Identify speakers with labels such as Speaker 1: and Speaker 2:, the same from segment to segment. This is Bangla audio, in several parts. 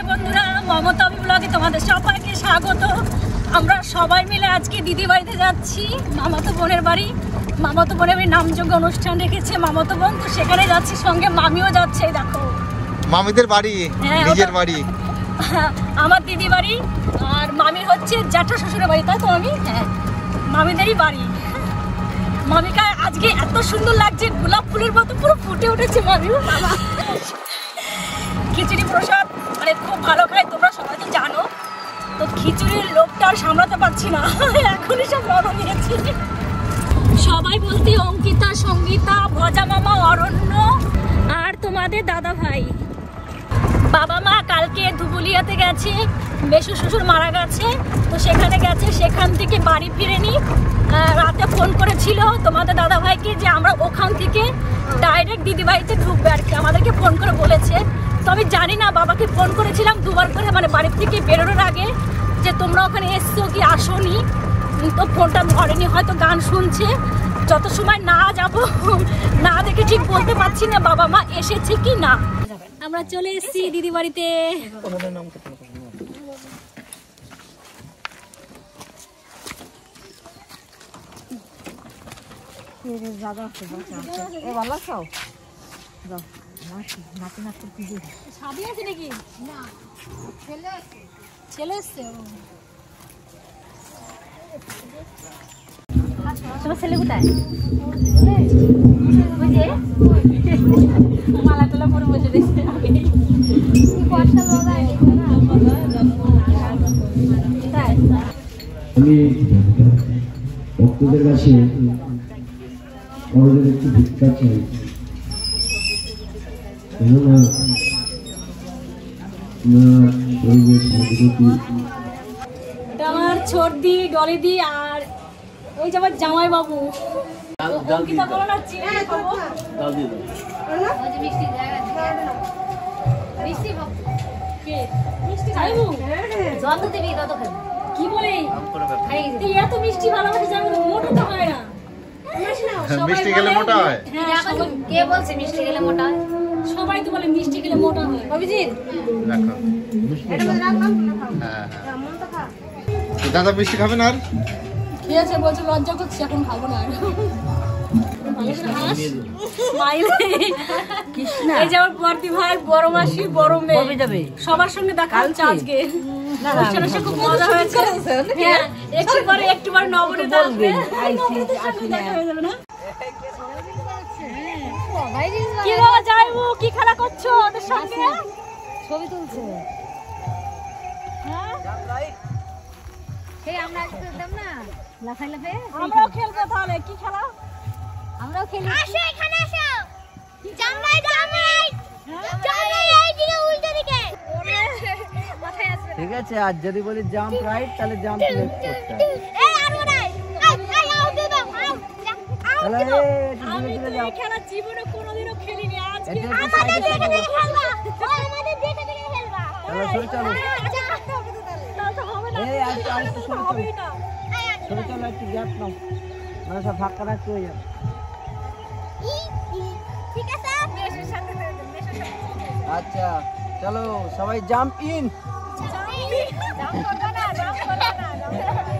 Speaker 1: বন্ধুরা, মমতা ব্লগে তোমাদের সবাইকে স্বাগত। আমরা সবাই মিলে আজকে দিদি বাড়িতে যাচ্ছি, মামাতো বোনের বাড়ি। মামাতো বোনের বাড়ি নামযোগ্য অনুষ্ঠান রেখেছে মামাতো বোন, তো সেখানে যাচ্ছি, সঙ্গে মামিও যাচ্ছে। দেখো
Speaker 2: মামিদের বাড়ি, নিজের বাড়ি,
Speaker 1: আমার দিদি বাড়ি, আর মামির হচ্ছে জ্যাঠা শ্বশুরের বাড়ি, তাই তো আমি? হ্যাঁ, মামিদেরই বাড়ি। মামিকা আজকে এত সুন্দর লাগছে, গোলাপ ফুলের মতো পুরো ফুটে উঠেছে মামিও। খিচুড়ি প্রসাদ মানে খুব ভালো খায়, তোমরা সবাই তো জানো। তো খিচুড়ির লোকটা আর সামলাতে পারছি না, এখনই সব রওনা দিয়েছি। সবাই বলতে অঙ্কিতা, সঙ্গীতা, ভজা মামা, অরণ্য আর তোমাদের দাদা ভাই। বাবা মা কালকে ধুবুলিয়াতে গেছে, মেসো শ্বশুর মারা গেছে, তো সেখানে গেছে। সেখান থেকে বাড়ি ফিরেনি। রাতে ফোন করেছিল তোমাদের দাদা ভাইকে যে আমরা ওখান থেকে ডাইরেক্ট দিদি বাড়িতে ঢুকবে আর কি, আমাদেরকে ফোন করে বলেছে। তো আমি জানি না, বাবাকে ফোন করেছিলাম দুবার করে, মানে বাড়ির থেকে বেরোনোর আগে, যে তোমরা ওখানে এসছো কি আসোনি। তো ফোনটা ধরেনি, হয়তো গান শুনছে। যত সময় না যাব না দেখে ঠিক বলতে পারছি না বাবা মা এসেছে কি না। আমরা চলে এসেছি দিদি বাড়িতে। ছেলে এসছে, তোমার ছেলে কোথায়? মালা তোলা পরে বসে দেখছে।
Speaker 3: আমি ভক্তদের কাছে বড়দের একটু ভিক্ষা চাই, কেননা
Speaker 1: আমার ছোটদি, ডলিদি আর ওই যে আমার জামাই বাবু। অঙ্কিতা বলো না, চিনি খাবো। কি বলে এত মিষ্টি ভালোবাসে, যাবে মোটা তো হয় না।
Speaker 2: মিষ্টি খেলে মোটা হয়?
Speaker 1: কে বলছে মিষ্টি খেলে মোটা হয়? সবাই তো বলে মিষ্টি খেলে মোটা হয়। অভিজিৎ
Speaker 2: দাদা মিষ্টি খাবেন? আর
Speaker 1: খেয়েছে, বলছে লজ্জা করছে, এখন খাবো না। এই যে আমার বর্তি ভাই, বড় মাসি, বড় মেয়ে যাবে, সবার সঙ্গে দেখা হচ্ছে আজকে। খুব মজা হয়েছে। একটু পরে নবনীতা আসবে, দেখা হয়ে যাবে না? কি বাবা যাইবু, কি খেলা করছো ওদের সঙ্গে? ছবি তুলছে। আমরাও খেলবো তাহলে। কি খেলা? আমরাও খেলি। আসো এখানে আসো। জামাই জামাই জামাই এই দিকে উল্টো দিকে। মাথায় আসবে।
Speaker 4: ঠিক আছে, আর যদি বলি জাম্প রাইট তাহলে জাম্প লেফট করতে হবে।
Speaker 1: এই আর ওরাই এই আউ দে দাও, আউ আমি এই খেলা জীবনে কোনোদিনও খেলিনি। আজকে আমাদের দেখে দেখে খেলবা, আমাদের দেখে দেখে খেলবা।
Speaker 4: চলো চলো চলো,
Speaker 1: তাহলে তো হবে না।
Speaker 4: এই আর তো
Speaker 1: হবে না।
Speaker 4: চলো চলো, একটু গ্যাপ নাও, মানে সব ফাঁকা রাখতে হয়ে যাবে।
Speaker 1: ঠিক আছে, মেসের সাথে মেসের সাথে।
Speaker 4: আচ্ছা চলো সবাই জাম্প ইন।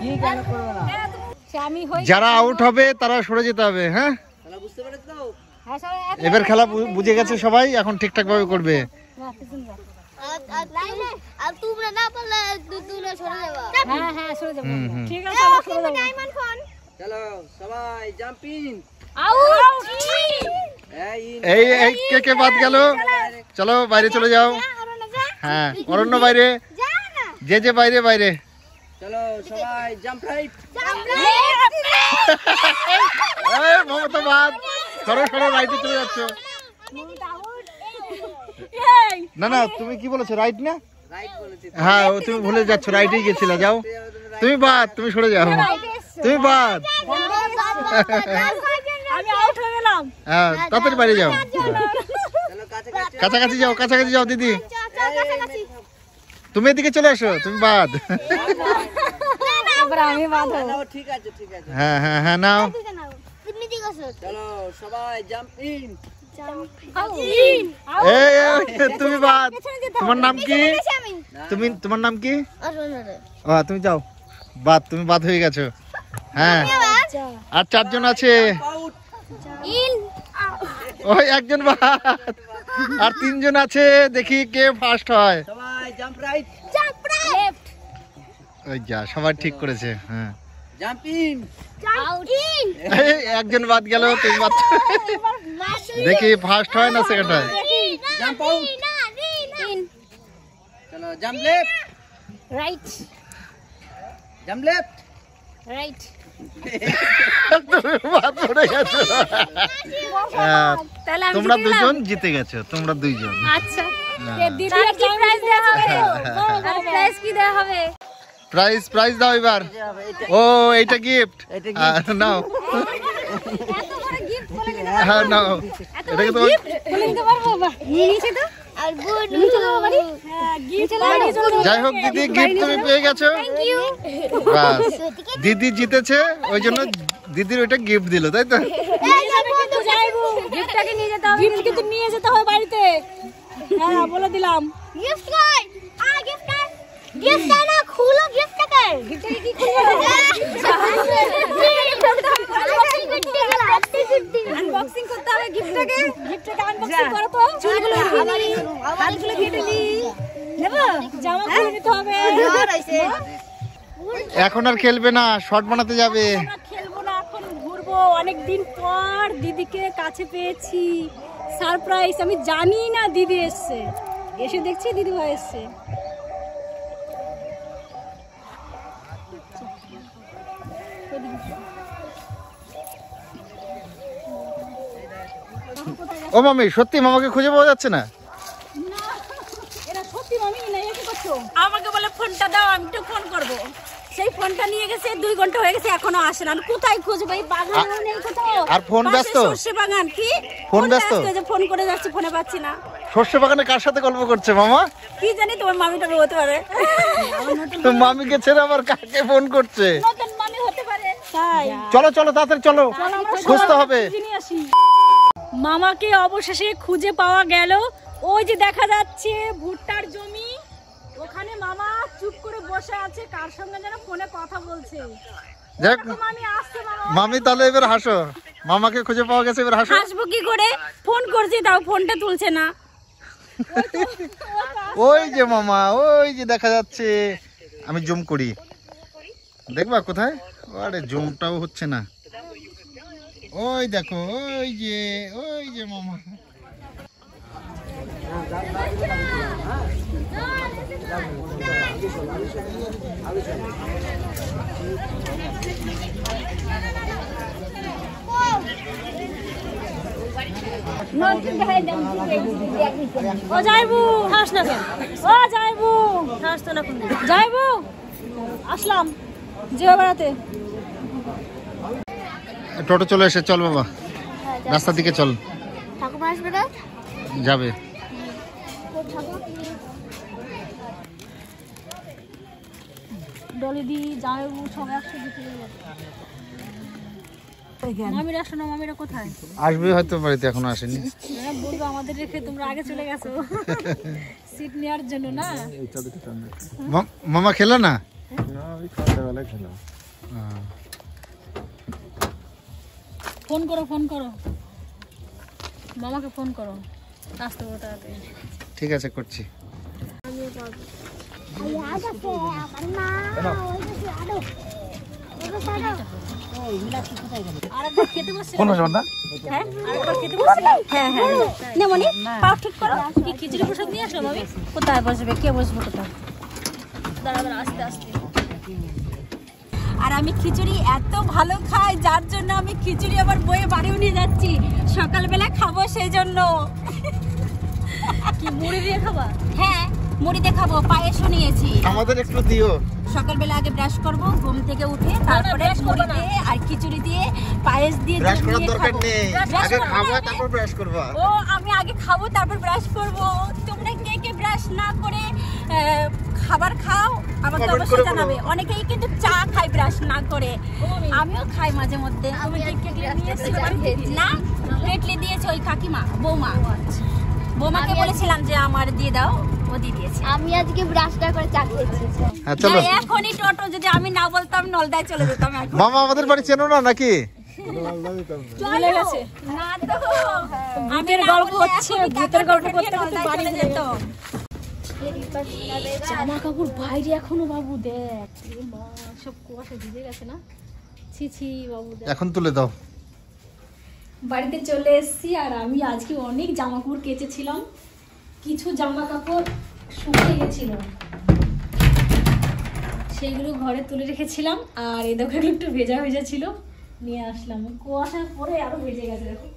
Speaker 4: কি কেন করবে না?
Speaker 2: যারা আউট হবে তারা সরে যেতে হবে। হ্যাঁ,
Speaker 4: বুঝতে পেরেছো?
Speaker 2: এবার খেলা বুঝে গেছে সবাই, এখন ঠিকঠাক ভাবে করবে।
Speaker 1: তোমরা না পারলে তোমরা সরে যাবে। হ্যাঁ হ্যাঁ সরে যাবে। ঠিক আছে, আমরা সরে যাব। Diamond phone.
Speaker 4: চলো সবাই জাম্প ইন।
Speaker 1: আউট।
Speaker 2: এই এই কে বাদ গেল? চলো বাইরে চলে যাও। হ্যাঁ, অরণ্য বাইরে, যে যে বাইরে বাইরে।
Speaker 4: চলো সবাই জাম্প রাইট।
Speaker 2: এই মমতা বাদ, সরো সরো, রাইটে চলে যাচ্ছ। না না, তুমি কি বলেছো? রাইট না?
Speaker 4: রাইট বলেছি।
Speaker 2: হ্যাঁ, তুমি ভুলে যাচ্ছ, রাইটেই গেছিলে। যাও, তুমি বাদ, তুমি সরে যাও, তুমি বাদ।
Speaker 1: আমি আউট হয়ে গেলাম।
Speaker 2: হ্যাঁ, তাড়াতাড়ি বাইরে যাও। কাছাকাছি যাও, কাছাকাছি যাও দিদি। তুমি এদিকে চলে আসো, তুমি বাদ।
Speaker 1: আমি বাদ হব।
Speaker 4: ঠিক আছে ঠিক আছে।
Speaker 2: হ্যাঁ হ্যাঁ হ্যাঁ, নাও।
Speaker 4: চলো সবাই জাম্প ইন।
Speaker 2: তুমি বাদ। তোমার নাম কি? তোমার নাম কি? তুমি যাও, বাদ, তুমি বাদ হয়ে গেছো। হ্যাঁ, আর 4 জন আছে। ওই একজন বাদ, আর 3 জন আছে। দেখি কে ফার্স্ট হয়।
Speaker 4: সবাই জাম্প রাইট,
Speaker 2: ওই যা, সবাই ঠিক করেছে। হ্যাঁ,
Speaker 4: জাম্প ইন,
Speaker 2: একজন বাদ গেল, তুমি বাদ। দেখি ফার্স্ট হয় না সেকেন্ড হয়।
Speaker 4: জাম্প আউট, চলো jump left,
Speaker 1: right,
Speaker 4: jump left,
Speaker 1: right.
Speaker 2: বাদ পড়ে গেছো।
Speaker 1: তাহলে আমি
Speaker 2: তোমরা
Speaker 1: জিতলাম।
Speaker 2: 2 জন জিতে গেছো, তোমরা 2 জন।
Speaker 1: আচ্ছা, দিদি আর কি প্রাইজ দেওয়া হবে? আর প্রাইজ কি দেওয়া হবে?
Speaker 2: প্রাইজ দাও এবার। ও, এইটা গিফট।
Speaker 4: এটা
Speaker 2: নাও,
Speaker 1: এত বড় গিফট বলে দিতে
Speaker 2: হ্যাঁ নাও। এটা কি তোমার?
Speaker 1: বলে দিতে পারবো? বাহ, নিয়েছে তো। আর গুড নিচে দাও বাড়ি। হ্যাঁ, গিফট চলো।
Speaker 2: যাই হোক দিদি, গিফট তুমি পেয়ে গেছো।
Speaker 1: Thank you.
Speaker 2: বাস, দিদি জিতেছে, ওই জন্য দিদির ওইটা গিফট দিল, তাই তো?
Speaker 1: তো যাইবো, গিফটটাকে নিয়ে যেতে হবে। গিফট কিন্তু নিয়ে যেতে হবে বাড়িতে। হ্যাঁ, বলে দিলাম। গিফট কই? গিফট কই? গিফট না খুলো, গিফটটাকে। গিফটটাকে কি খুলবো? আনবক্সিং করতে হবে গিফটটাকে। গিফটটাকে আনবক্সিং করো তো। চুলগুলো হাতগুলো কেটে নি। নেব? জামা খুলে নিতে হবে।
Speaker 2: এখন আর খেলবে না, শর্ট বানাতে যাবে।
Speaker 1: আমরা খেলবো না, এখন ঘুরবো। অনেকদিন পর দিদিকে কাছে পেয়েছি। সারপ্রাইজ, আমি জানি না দিদি এসছে। এসে দেখছি দিদি ভাই এসছে।
Speaker 2: ও মামি, সত্যি মামাকে খুঁজে পাওয়া যাচ্ছে না?
Speaker 1: এটা সত্যি মামি না, কি করছো? আমাকে বলে ফোনটা দাও, আমি একটু ফোন করব। সেই ফোনটা নিয়ে গেছে, 2 ঘন্টা হয়ে গেছে, এখনো আসে না। আমি কোথায় খুঁজবো? এই বাগানেও নেই কোথাও।
Speaker 2: আর ফোন ব্যস্ত?
Speaker 1: সর্ষে বাগান কি?
Speaker 2: ফোন ব্যস্ত?
Speaker 1: যে ফোন করে যাচ্ছি, ফোনে পাচ্ছি না।
Speaker 2: সর্ষে বাগানে কার সাথে গল্প করছে মামা?
Speaker 1: কি জানি, তোমার মামিটা হতে পারে।
Speaker 2: তো মামিকে ছেড়ে আবার কাকে ফোন করছে?
Speaker 1: নতুন মামি হতে পারে। তাই
Speaker 2: চলো চলো, তাড়াতাড়ি চলো, খুঁজতে হবে।
Speaker 1: মামাকে অবশেষে খুঁজে পাওয়া গেল। ওই যে দেখা যাচ্ছে ভুট্টার জমি, ওখানে মামা চুপ করে বসে আছে, কার সঙ্গে যেন ফোনে কথা বলছে।
Speaker 2: দেখ
Speaker 1: মামি আসছে, মামা।
Speaker 2: মামি, তাহলে এবার হাসো। মামাকে খুঁজে পাওয়া গেছে, এবার হাসো।
Speaker 1: হাসবো কি করে? ফোন করছি, তাও ফোনটা তুলছে না।
Speaker 2: ওই যে মামা, ওই যে দেখা যাচ্ছে। আমি জুম করি, দেখবা কোথায়? আরে জুমটাও হচ্ছে না। ওই দেখো, ওই যে মামা।
Speaker 1: ও যাইবু, হাস না কেন? ও যাইবু, হাস তো না কোন? যাইবু, আসলাম যে বেড়াতে।
Speaker 2: টোটো চলে এসে, চল বাবা, রাস্তার দিকে চল।
Speaker 1: ঠাকুর আসবে না?
Speaker 2: যাবে।
Speaker 1: ডলিদি যাইবু, সব একসাথে চলে যাবে। মামিরা আসো না, মামিরা কোথায়?
Speaker 2: আসবে হয়তো, বাড়িতে এখনো আসেনি।
Speaker 1: বলবো আমাদের রেখে তোমরা আগে চলে গেছো সিট নেওয়ার জন্য না।
Speaker 2: মামা খেলা না?
Speaker 1: ফোন করো, ফোন করো, মামাকে ফোন করো, আসতে বলো তাড়াতাড়ি।
Speaker 2: ঠিক আছে, করছি।
Speaker 1: আরেকবার খেতে বসে।
Speaker 2: কোন বান্দা?
Speaker 1: হ্যাঁ, আরেকবার খেতে বসে। হ্যাঁ হ্যাঁ, নেমনি পা ঠিক করো। কি খিচুড়ি প্রসাদ নিয়ে আসো মামি? কোথায় বসবে? কে বসবে কোথায়? দাঁড়া দাঁড়া, আস্তে আস্তে। আর আমি খিচুড়ি এত ভালো খাই, যার জন্য আমি খিচুড়ি আবার বয়ে বাড়িও নিয়ে যাচ্ছি। সকালবেলা খাবো সেই জন্য। কি মুড়ি দিয়ে খাবা? হ্যাঁ, মুড়ি দিয়ে খাবো, পায়েসও নিয়েছি।
Speaker 2: আমাদের একটু দিও।
Speaker 1: সকালবেলা আগে ব্রাশ করব, ঘুম থেকে উঠে, তারপরে মুড়ি দিয়ে আর খিচুড়ি দিয়ে পায়েস দিয়ে
Speaker 2: ব্রাশ করার
Speaker 1: জমিয়ে
Speaker 2: দরকার
Speaker 1: খাবো।
Speaker 2: নেই,
Speaker 1: ব্রাশ
Speaker 2: আগে
Speaker 1: করবো
Speaker 2: খাবো
Speaker 1: না।
Speaker 2: তারপর ব্রাশ করবা।
Speaker 1: ও, আমি আগে খাবো তারপর ব্রাশ করব। তোমরা কে কে ব্রাশ না করে খাবার খাও আমাকে
Speaker 2: Comment
Speaker 1: অবশ্যই
Speaker 2: করে বলো।
Speaker 1: জানাবে। অনেকেই কিন্তু চা খায় ব্রাশ না করে, আমিও খাই মাঝে মধ্যে। তুমি কেটলি নিয়েছো না? কেটলি দিয়েছে ওই কাকিমা, বৌমা। বৌমাকে বলেছিলাম যে আমার দিয়ে দাও, ও দিয়ে দিয়েছে।
Speaker 5: আমি আজকে ব্রাশটা করে চা খেয়েছি।
Speaker 2: হ্যাঁ চলো।
Speaker 1: না, এখনই টোটো যদি আমি না বলতাম নলদায় চলে যেতাম এখন।
Speaker 2: মামা আমাদের বাড়ি চেনো না নাকি?
Speaker 1: চলে গেছে না তো আমাদের গল্প হচ্ছে, ভূতের গল্প করতে করতে বাড়ি চলে যেত। জামা কাপড় বাইরে এখনো বাবু দেখ, এ মা সব কুয়াশা ভিজে গেছে না। ছি ছি বাবু দেখ।
Speaker 2: এখন তুলে দাও।
Speaker 1: বাড়িতে চলে এসেছি আর আমি আজকে অনেক জামা কাপড় কেচেছিলাম, কিছু জামা কাপড় শুকিয়ে গেছিল, সেইগুলো ঘরে তুলে রেখেছিলাম। আর এই দেখো একটু ভেজা ভেজা ছিল, নিয়ে আসলাম। কুয়াশা পরে আরো ভেজে গেছে দেখো।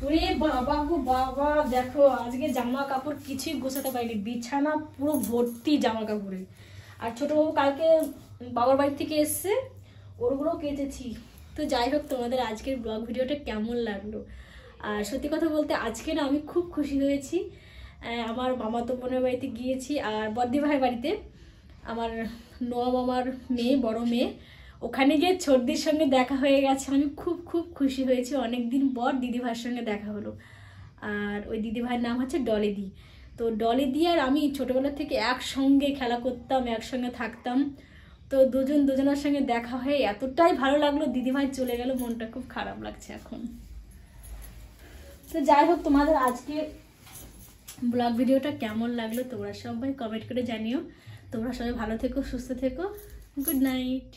Speaker 1: ওরে বাবা গো বাবা, দেখো আজকে জামা কাপড় কিছুই গোছাতে পারিনি, বিছানা পুরো ভর্তি জামা কাপড়ে। আর ছোট বাবু কালকে বাবার বাড়ি থেকে এসছে, ওরগুলো কেচেছি। তো যাই হোক, তোমাদের আজকের ব্লগ ভিডিওটা কেমন লাগলো? আর সত্যি কথা বলতে আজকে না আমি খুব খুশি হয়েছি। আমার মামাতো বোনের বাড়িতে গিয়েছি আর বদ্দি ভাইয়ের বাড়িতে, আমার নোয়া মামার মেয়ে, বড় মেয়ে, ওখানে গিয়ে ছোটদির সঙ্গে দেখা হয়ে গেছে। আমি খুব খুব খুশি হয়েছি, অনেকদিন পর দিদিভাইয়ের সঙ্গে দেখা হলো। আর ওই দিদিভাইয়ের নাম হচ্ছে ডলিদি। তো ডলিদি আর আমি ছোটোবেলা থেকে একসঙ্গে খেলা করতাম, একসঙ্গে থাকতাম। তো দুজনের সঙ্গে দেখা হয়ে এতটাই ভালো লাগলো, দিদিভাই চলে গেল, মনটা খুব খারাপ লাগছে এখন। তো যাই হোক, তোমাদের আজকে ব্লগ ভিডিওটা কেমন লাগলো তোমরা সবাই কমেন্ট করে জানিও। তোমরা সবাই ভালো থেকো, সুস্থ থেকো। Good night.